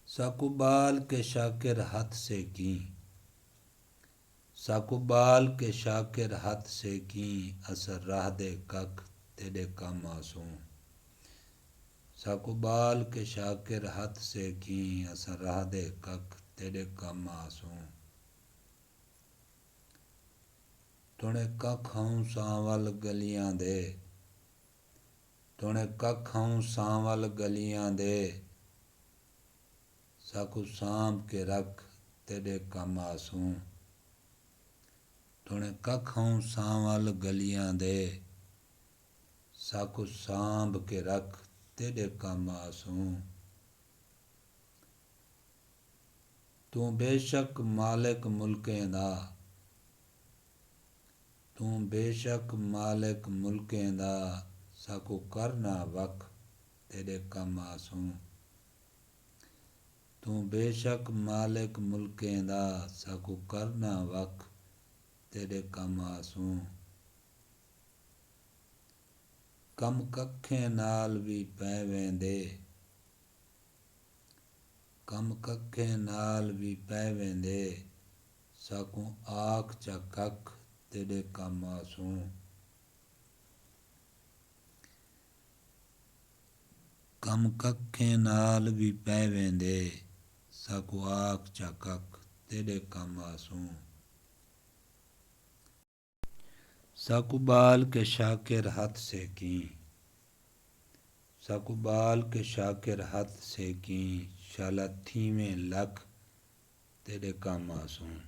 साकुबाल के शाकिर हाथ से की, साकुबाल के शाकिर हाथ से की, असर राह दे कख तेरे कम आसूं। साकुबाल के शाकिर हाथ से की, असर राह दे कख तेरे कम आसूं। तुने कख हूं सांवल गलियां दे, तुने कख हूं सांवल गलियां दे, साकू सांभ के रख तेरे कम आसूं। तुने कख हूं सांवल गलियां दे, साकू सांभ के रख तेरे कम आसूं। तू बेशक मालिक मुल्कें दा, तू बेशक मालिक मुल्कें दा, साकू करना वख तेरे कम आसूं। तू बेशक मालिक मुल्कें दा, साकू करना वख तेरे कम आसूं। कम कखें नाल भी पै वेंदे, कम कखें नाल भी पै वेंदे, साकू आख चा कख तेरे कम आसूं। कम कखें नाल भी पै वेंदे, साकू आख चा कख तेरे कम आसूं। साकुबाल के शाकिर हाथ से की, साकुबाल के शाकिर हाथ से की, शाला थीवें लख तेरे कम आसूं।